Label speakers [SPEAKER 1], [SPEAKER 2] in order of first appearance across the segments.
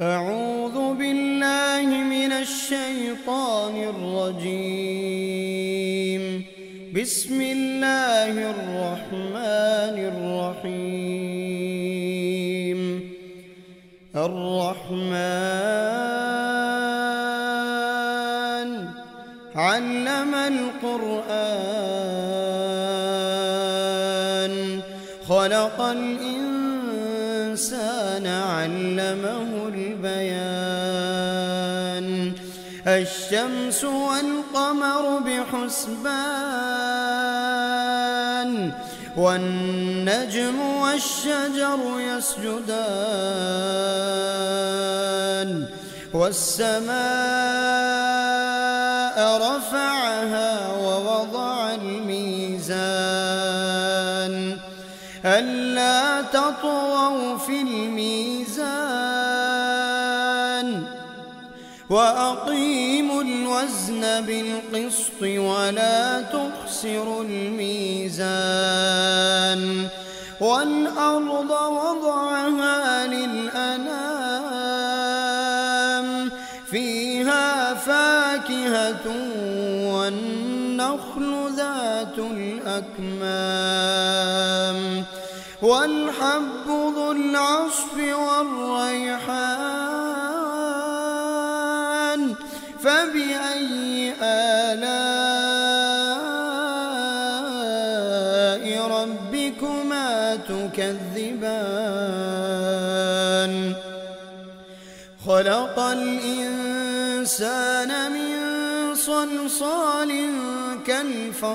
[SPEAKER 1] أعوذ بالله من الشيطان الرجيم. بسم الله الرحمن الرحيم. الرحمن علم القرآن خلق الإنسان علمه البيان. الشمس والقمر بحسبان والنجم والشجر يسجدان والسماء رفعها ووضع الميزان ألا تطغوا في الميزان وأقيموا الوزن بالقسط ولا تخسروا الميزان. والأرض وضعها للأنام فيها فاكهة والنخل ذات الأكمام والحب ذو العصف والريحان. فبأي آلاء ربكما تكذبان؟ خلق الإنسان من صلصال كالفخار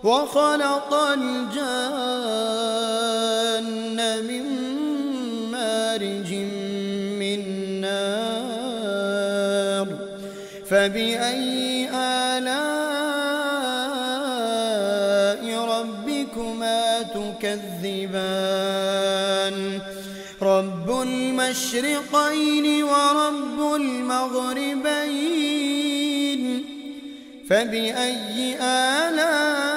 [SPEAKER 1] وخلق الجان من مارج من نار. فبأي آلاء ربكما تكذبان؟ رب المشرقين ورب المغربين. فبأي آلاء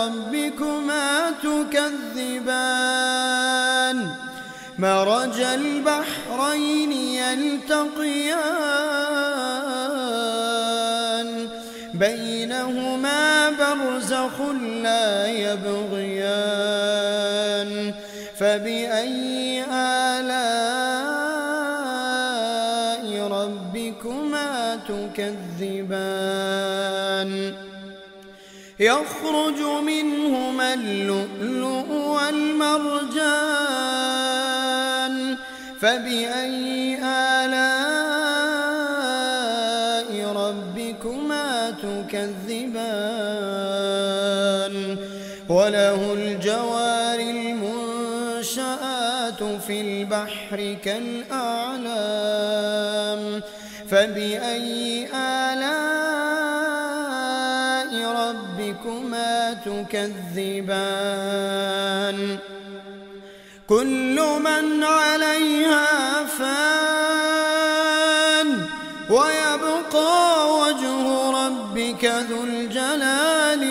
[SPEAKER 1] ربكما تكذبان؟ مرج البحرين يلتقيان بينهما برزخ لا يبغيان. فبأي آلاء ربكما تكذبان؟ يخرج منهما اللؤلؤ والمرجان. فبأي آلاء ربكما تكذبان؟ وله الجوار المنشآت في البحر كالأعلام. فبأي آلاء ربكما تكذبان؟ كل من عليها فان ويبقى وجه ربك ذو الجلال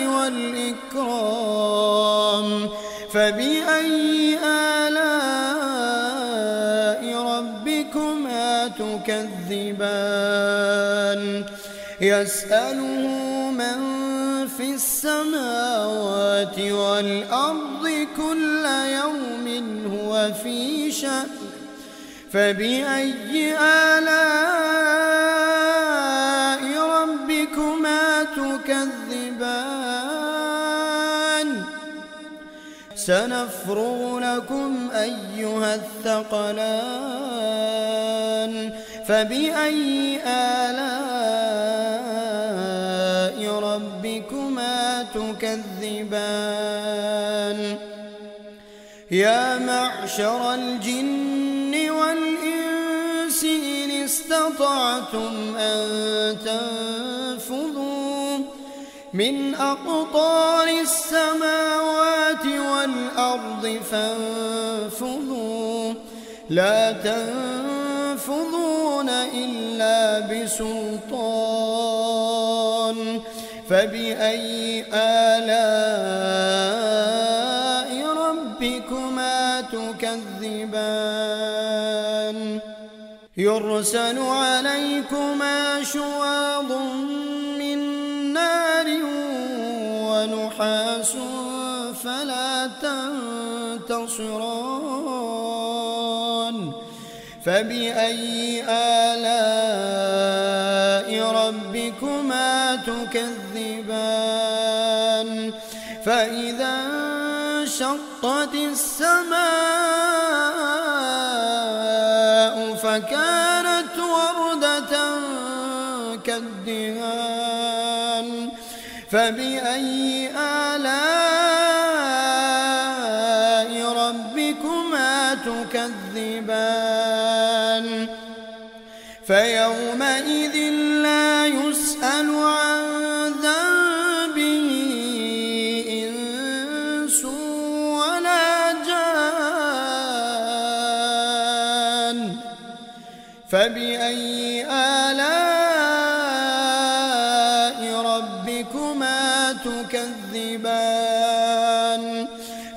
[SPEAKER 1] والإكرام. فبأي آلاء ربكما تكذبان؟ يسأله من في السماوات والأرض كل يوم هو في شأن. فبأي آلاء ربكما تكذبان؟ سنفرغ لكم أيها الثقلان. فبأي آلاء ربكما تكذبان؟ يا معشر الجن والإنس إن استطعتم أن تنفذوا من أقطار السماوات والأرض فانفذوا لا تنفذون إلا بسلطان. فبأي آلاء ربكما تكذبان يرسل عليكما شواظ من نار ونحاس فلا تنتصران فبأي آلاء ربكما تكذبان فإذا انشقت السماء فكانت وردة كالدهان فبأي آلاء ربكما تكذبان فيومئذ لا يسأل عن ذنبه إنس ولا جان فبأي آلاء ربكما تكذبان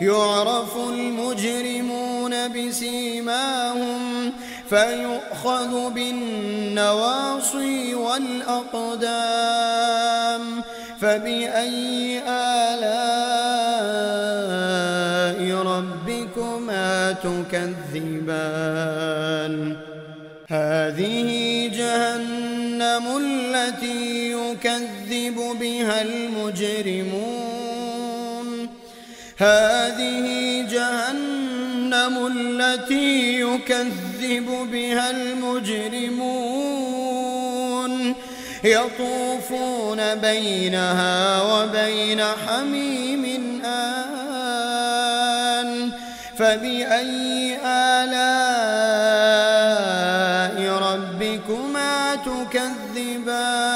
[SPEAKER 1] يعرف المجرمون بسيماهم فيؤخذ بالنواصي والأقدام فبأي آلاء ربكما تكذبان هذه جهنم التي يكذب بها المجرمون هذه جهنم التي يكذب بها المجرمون يطوفون بينها وبين حميم آن فبأي آلاء ربكما تكذبان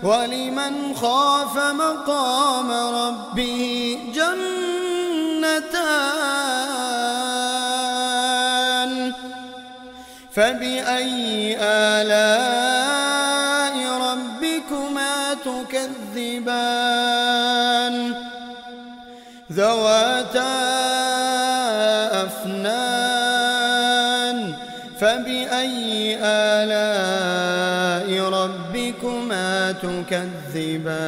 [SPEAKER 1] ولمن خاف مقام ربه جنتان فبأي آلاء ربكما تكذبان ذواتا أفنان فبأي آلاء ربكما تكذبان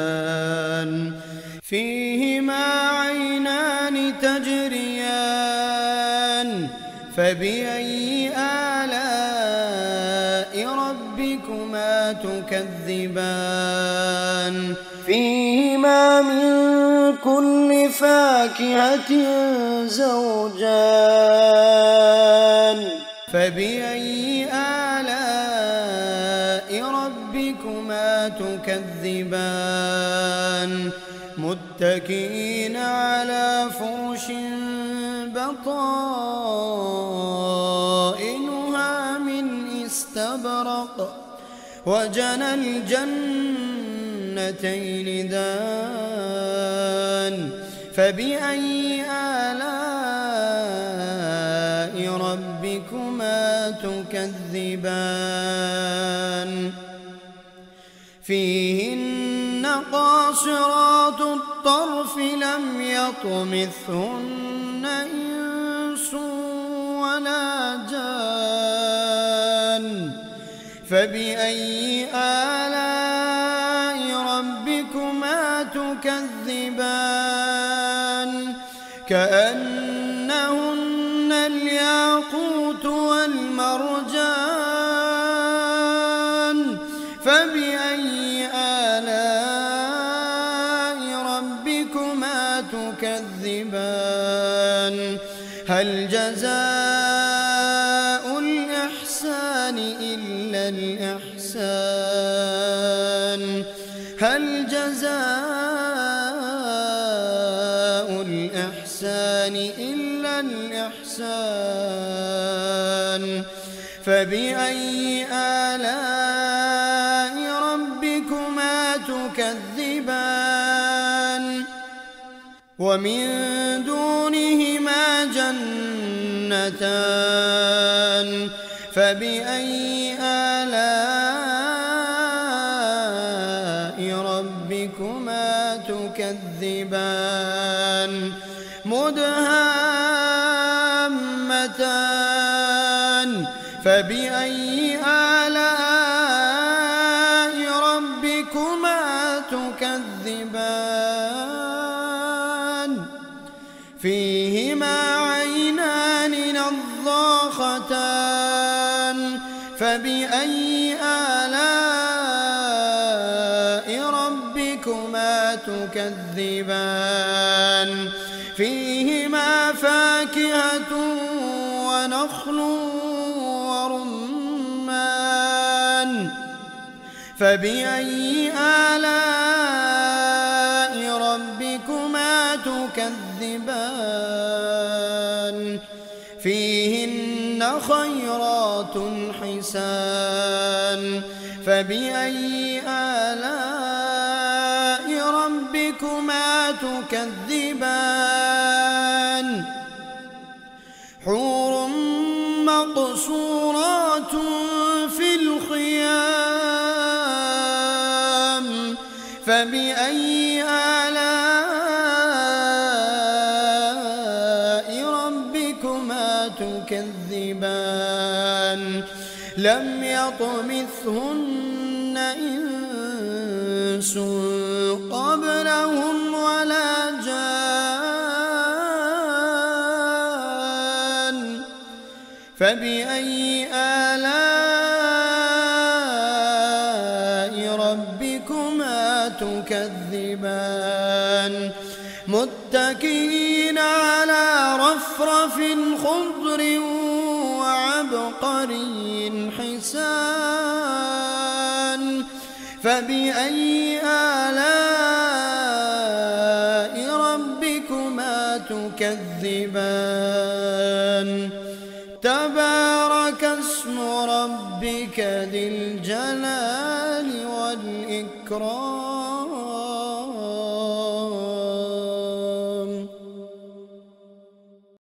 [SPEAKER 1] فيهما عينان تجريان فبأي آلاء ربكما تكذبان فيهما من كل فاكهة زوجان فبأي آلاء ربكما تكذبان متكئين على فرش بطائنها من استبرق وجنى الجنتين دان فبأي آلاء ربكما تكذبان فيهن قاصرات الطرف لم يطمثهن إنس ولا جان فبأي آلاء ربكما تكذبان كأنهن الياقوت والمرجان فبأي آلاء ربكما تكذبان هل جزاء الإحسان إلا الإحسان هل جزاء الإحسان إلا الإحسان فبأي آلاء ربكما تكذبان ومن دونهما جنتان فبأي آلاء ربكما تكذبان مدهامتان فبأي آلاء ربكما تكذبان فيهما عينان نضاختان فبأي آلاء ربكما تكذبان فيهما فاكهة ونخل ورمان فبأي آلاء ربكما تكذبان فيهن خيرات حسان فبأي آلاء ربكما تكذبان حور مقصورات في الخيام فبأي آلاء ربكما تكذبان لم يطمثهن إنس قبلهم ولا جان فبأي آلاء ربكما تكذبان متكئين على رفرف خضر وعبقري حسان فبأي آلاء ربكما تكذبان تبارك اسم ربك ذي الجلال والإكرام